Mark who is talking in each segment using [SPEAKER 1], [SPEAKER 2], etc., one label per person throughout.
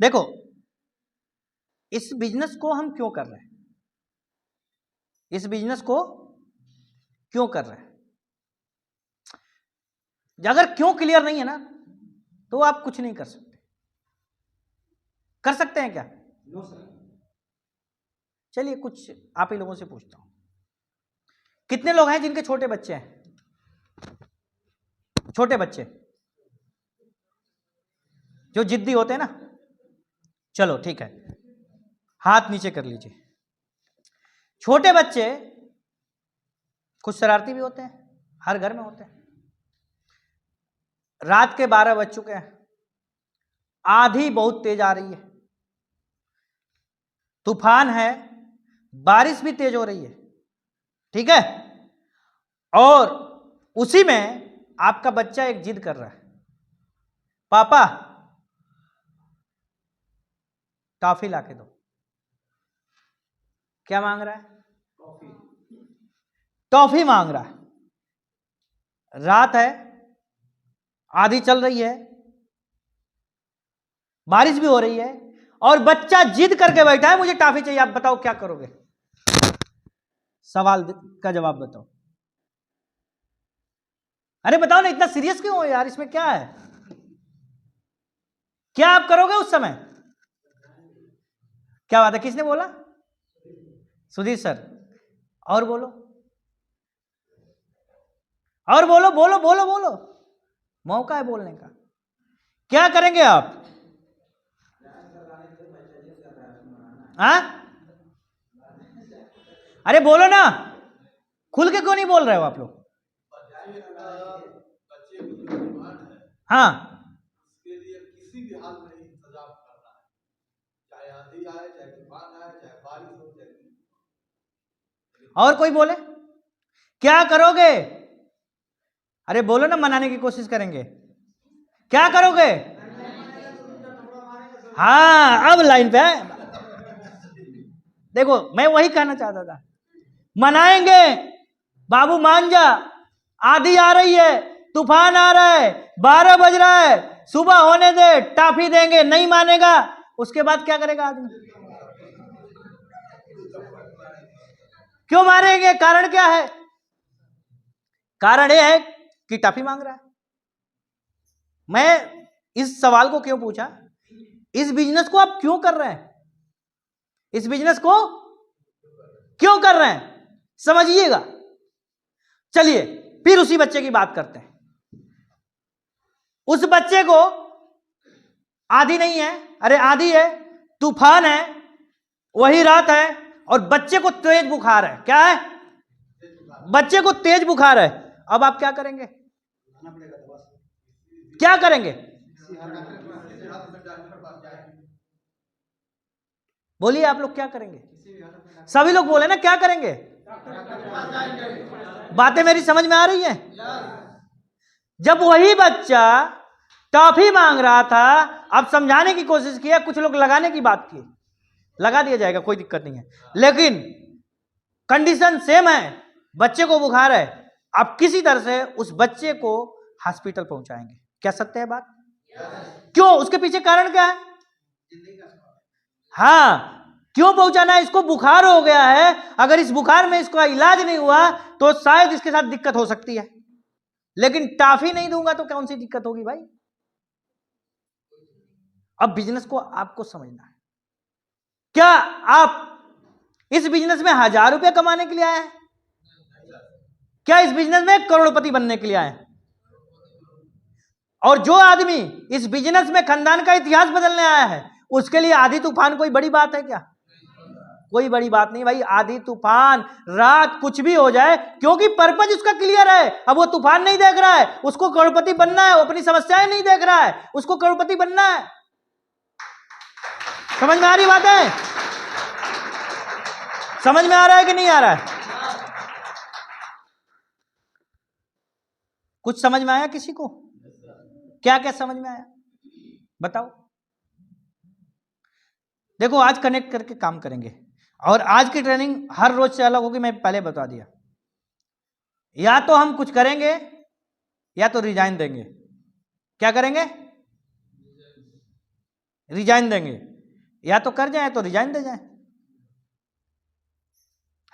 [SPEAKER 1] देखो, इस बिजनेस को हम क्यों कर रहे हैं, इस बिजनेस को क्यों कर रहे हैं? अगर क्यों क्लियर नहीं है ना तो आप कुछ नहीं कर सकते। कर सकते हैं क्या? No sir. चलिए कुछ आप ही लोगों से पूछता हूं, कितने लोग हैं जिनके छोटे बच्चे हैं? छोटे बच्चे जो जिद्दी होते हैं ना, चलो ठीक है, हाथ नीचे कर लीजिए। छोटे बच्चे कुछ शरारती भी होते हैं, हर घर में होते हैं। रात के 12 बज चुके हैं, आंधी बहुत तेज आ रही है, तूफान है, बारिश भी तेज हो रही है, ठीक है? और उसी में आपका बच्चा एक जिद कर रहा है, पापा टॉफी लाके दो। क्या मांग रहा है? टॉफी मांग रहा है। रात है, आंधी चल रही है, बारिश भी हो रही है, और बच्चा जिद करके बैठा है मुझे टॉफी चाहिए। आप बताओ क्या करोगे? सवाल का जवाब बताओ। अरे बताओ ना, इतना सीरियस क्यों हो यार, इसमें क्या है? क्या आप करोगे उस समय? क्या बात है, किसने बोला? सुधीर सर। और बोलो, और बोलो बोलो बोलो बोलो, मौका है बोलने का। क्या करेंगे आप? हाँ? अरे बोलो ना, खुल के क्यों नहीं बोल रहे हो आप लोग? हाँ,
[SPEAKER 2] इसके लिए किसी भी हाल में इंतजाम करना है, चाहे आंधी आए, चाहे तूफान आए, चाहे बारिश हो, चाहे
[SPEAKER 1] और कोई बोले क्या करोगे? अरे बोलो ना, मनाने की कोशिश करेंगे। क्या करोगे? हाँ, अब लाइन पे है। देखो, मैं वही कहना चाहता था, मनाएंगे। बाबू मान जा, आंधी आ रही है, तूफान आ रहा है, 12 बज रहा है, सुबह होने दे, टॉफी देंगे। नहीं मानेगा, उसके बाद क्या करेगा आदमी? क्यों मारेंगे? कारण क्या है? कारण यह है कि टॉफी मांग रहा है। मैं इस सवाल को क्यों पूछा, इस बिजनेस को आप क्यों कर रहे हैं, इस बिजनेस को क्यों कर रहे हैं, समझिएगा। चलिए फिर उसी बच्चे की बात करते हैं। उस बच्चे को आंधी नहीं है, अरे आंधी है, तूफान है, वही रात है, और बच्चे को तेज बुखार है। क्या है? बच्चे को तेज बुखार है। अब आप क्या करेंगे? क्या करेंगे? बोलिए आप लोग क्या करेंगे? सभी लोग बोले ना, क्या करेंगे? बातें मेरी समझ में आ रही है? जब वही बच्चा टॉफी मांग रहा था, अब समझाने की कोशिश किया, कुछ लोग लगाने की बात की, लगा दिया जाएगा, कोई दिक्कत नहीं है, लेकिन कंडीशन सेम है, बच्चे को बुखार है, आप किसी तरह से उस बच्चे को हॉस्पिटल पहुंचाएंगे। क्या सत्य है बात? क्यों? उसके पीछे कारण क्या है? हाँ, क्यों पहुंचाना है? इसको बुखार हो गया है, अगर इस बुखार में इसका इलाज नहीं हुआ तो शायद इसके साथ दिक्कत हो सकती है, लेकिन टॉफी नहीं दूंगा तो कौन सी दिक्कत होगी भाई? अब बिजनेस को आपको समझना है। क्या आप इस बिजनेस में 1000 रुपया कमाने के लिए आए हैं? क्या इस बिजनेस में करोड़पति बनने के लिए आए हैं? और जो आदमी इस बिजनेस में खानदान का इतिहास बदलने आया है, उसके लिए आंधी तूफान कोई बड़ी बात है क्या? कोई बड़ी बात नहीं भाई। आंधी तूफान, रात, कुछ भी हो जाए, क्योंकि पर्पज उसका क्लियर है। अब वो तूफान नहीं देख रहा है, उसको करोड़पति बनना है, वो अपनी समस्याएं नहीं देख रहा है, उसको करोड़पति बनना है। समझ में आ रही बात है? समझ में आ रहा है कि नहीं आ रहा है? कुछ समझ में आया किसी को? क्या क्या समझ में आया बताओ। देखो, आज कनेक्ट करके काम करेंगे, और आज की ट्रेनिंग हर रोज से अलग होगी, मैं पहले बता दिया। या तो हम कुछ करेंगे या तो रिजाइन देंगे। क्या करेंगे? रिजाइन देंगे, या तो कर जाए तो रिजाइन दे जाए,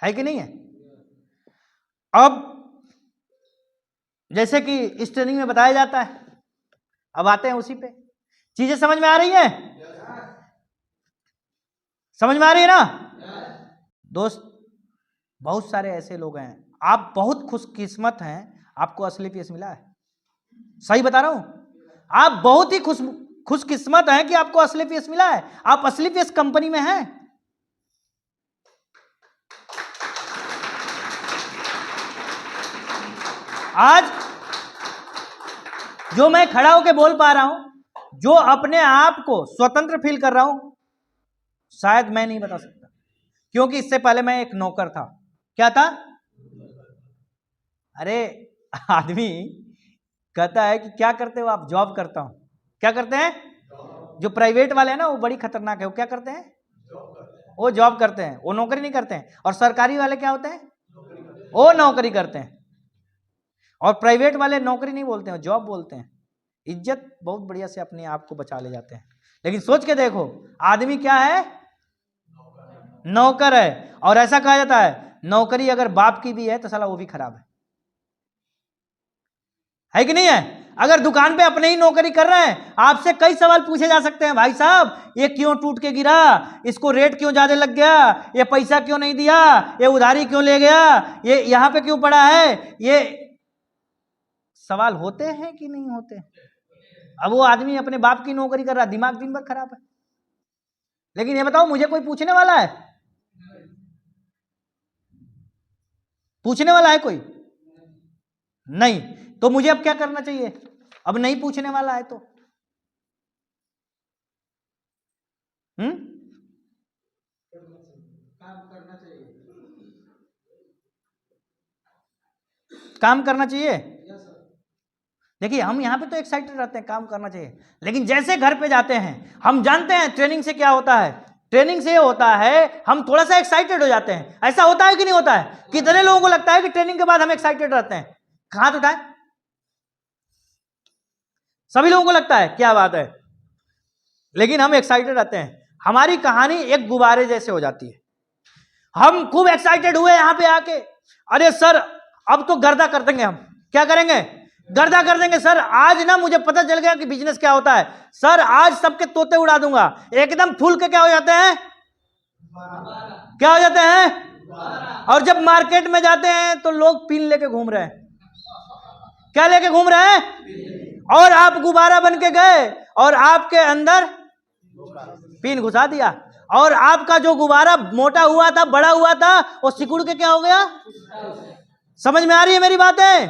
[SPEAKER 1] है कि नहीं है? अब जैसे कि इस ट्रेनिंग में बताया जाता है, अब आते हैं उसी पे। चीजें समझ में आ रही है? समझ में आ रही है ना? दोस्त, बहुत सारे ऐसे लोग हैं, आप बहुत खुशकिस्मत हैं, आपको असली पीएस मिला है। सही बता रहा हूं, आप बहुत ही खुशकिस्मत हैं कि आपको असली पीएस मिला है। आप असली पीएस कंपनी में हैं। आज जो मैं खड़ा होकर बोल पा रहा हूं, जो अपने आप को स्वतंत्र फील कर रहा हूं, शायद मैं नहीं बता सकता, क्योंकि इससे पहले मैं एक नौकर था। क्या था? अरे आदमी कहता है कि क्या करते हो आप? जॉब करता हूं। क्या करते हैं? जो प्राइवेट वाले हैं ना, वो बड़ी खतरनाक है। वो क्या करते हैं? वो जॉब करते हैं, वो नौकरी नहीं करते हैं। और सरकारी वाले क्या होते हैं? वो नौकरी करते हैं। और प्राइवेट वाले नौकरी नहीं बोलते हैं, जॉब बोलते हैं। इज्जत बहुत बढ़िया से अपने आप को बचा ले जाते हैं। लेकिन सोच के देखो, आदमी क्या है? नौकर है। और ऐसा कहा जाता है, नौकरी अगर बाप की भी है तो साला वो भी खराब है कि नहीं है? अगर दुकान पे अपने ही नौकरी कर रहे हैं, आपसे कई सवाल पूछे जा सकते हैं। भाई साहब, ये क्यों टूट के गिरा? इसको रेट क्यों ज्यादा लग गया? ये पैसा क्यों नहीं दिया? ये उधारी क्यों ले गया? ये यहां पे क्यों पड़ा है? ये सवाल होते हैं कि नहीं होते? अब वो आदमी अपने बाप की नौकरी कर रहा है, दिमाग दिन भर खराब है। लेकिन ये बताओ, मुझे कोई पूछने वाला है? पूछने वाला है कोई? नहीं। तो मुझे अब क्या करना चाहिए? अब नहीं पूछने वाला है तो
[SPEAKER 2] काम करना चाहिए।
[SPEAKER 1] काम करना चाहिए। देखिए, हम यहां पे तो एक्साइटेड रहते हैं, काम करना चाहिए। लेकिन जैसे घर पे जाते हैं, हम जानते हैं ट्रेनिंग से क्या होता है। ट्रेनिंग से होता है हम थोड़ा सा एक्साइटेड हो जाते हैं। ऐसा होता है कि नहीं होता है? कितने लोगों को लगता है कि ट्रेनिंग के बाद हम एक्साइटेड रहते हैं? हाथ उठाएं। सभी लोगों को लगता है, क्या बात है। लेकिन हम एक्साइटेड रहते हैं। हमारी कहानी एक गुब्बारे जैसे हो जाती है। हम खूब एक्साइटेड हुए यहां पे आके, अरे सर अब तो गर्दा कर देंगे। हम क्या करेंगे? गर्दा कर देंगे सर। आज ना मुझे पता चल गया कि बिजनेस क्या होता है। सर आज सबके तोते उड़ा दूंगा। एकदम फूल के क्या हो जाते हैं? क्या हो जाते हैं? और जब मार्केट में जाते हैं तो लोग पिन लेके घूम रहे हैं। क्या लेके घूम रहे हैं? और आप गुब्बारा बन के गए और आपके अंदर पिन घुसा दिया, और आपका जो गुब्बारा मोटा हुआ था, बड़ा हुआ था, वो सिकुड़ के क्या हो गया? समझ में आ रही है मेरी बातें?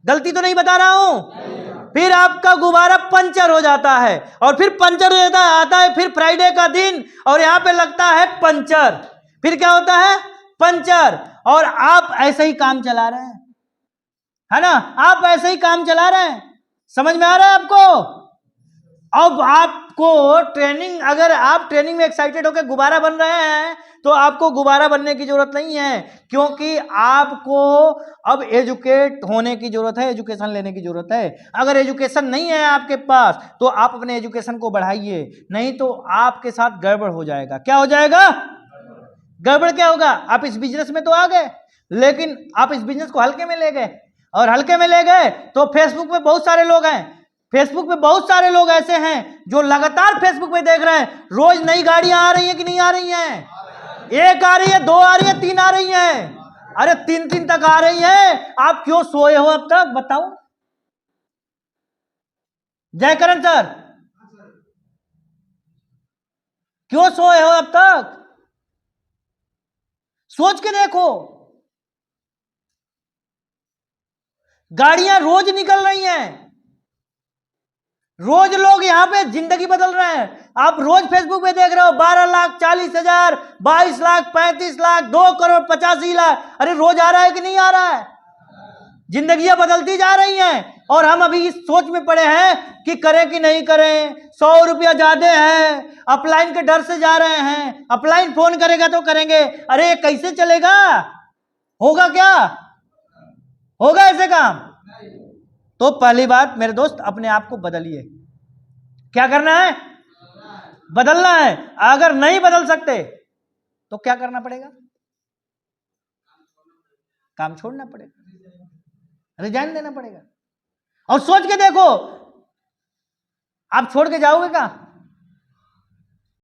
[SPEAKER 1] गलती तो नहीं बता रहा हूं? फिर आपका गुब्बारा पंचर हो जाता है, और फिर पंचर हो जाता आता है फिर फ्राइडे का दिन, और यहां पे लगता है पंचर। फिर क्या होता है? पंचर। और आप ऐसे ही काम चला रहे हैं, है ना? आप ऐसे ही काम चला रहे हैं। समझ में आ रहा है आपको? अब आपको ट्रेनिंग, अगर आप ट्रेनिंग में एक्साइटेड होकर गुब्बारा बन रहे हैं तो आपको गुब्बारा बनने की जरूरत नहीं है, क्योंकि आपको अब एजुकेट होने की जरूरत है, एजुकेशन लेने की जरूरत है। अगर एजुकेशन नहीं है आपके पास तो आप अपने एजुकेशन को बढ़ाइए, नहीं तो आपके साथ गड़बड़ हो जाएगा। क्या हो जाएगा? गड़बड़ क्या होगा? आप इस बिजनेस में तो आ गए, लेकिन आप इस बिजनेस को हल्के में ले गए, और हल्के में ले गए तो फेसबुक पे बहुत सारे लोग हैं, फेसबुक पे बहुत सारे लोग ऐसे हैं जो लगातार फेसबुक पे देख रहे हैं रोज नई गाड़ियां आ रही हैं कि नहीं आ रही हैं? एक आ रही है, दो आ रही है, तीन आ रही हैं, अरे तीन तीन तक आ रही हैं। आप क्यों सोए हो अब तक? बताओ। जयकरण सर, क्यों सोए हो अब तक? सोच के देखो, गाड़ियां रोज निकल रही हैं, रोज लोग यहां पे जिंदगी बदल रहे हैं। आप रोज फेसबुक पे देख रहे हो 12,40,000, 22 लाख, 35 लाख, 2 करोड़ 85 लाख, अरे रोज आ रहा है कि नहीं आ रहा है? जिंदगियां बदलती जा रही हैं, और हम अभी इस सोच में पड़े हैं कि करें कि नहीं करें। 100 रुपया ज्यादा है, अपलाइन के डर से जा रहे हैं। अपलाइन फोन करेगा तो करेंगे, अरे ये कैसे चलेगा? होगा क्या? होगा ऐसे काम? तो पहली बात मेरे दोस्त, अपने आप को बदलिए। क्या करना है? बदलना है। अगर नहीं बदल सकते तो क्या करना पड़ेगा? काम छोड़ना पड़ेगा, रिजाइन देना पड़ेगा। और सोच के देखो, आप छोड़ के जाओगे क्या?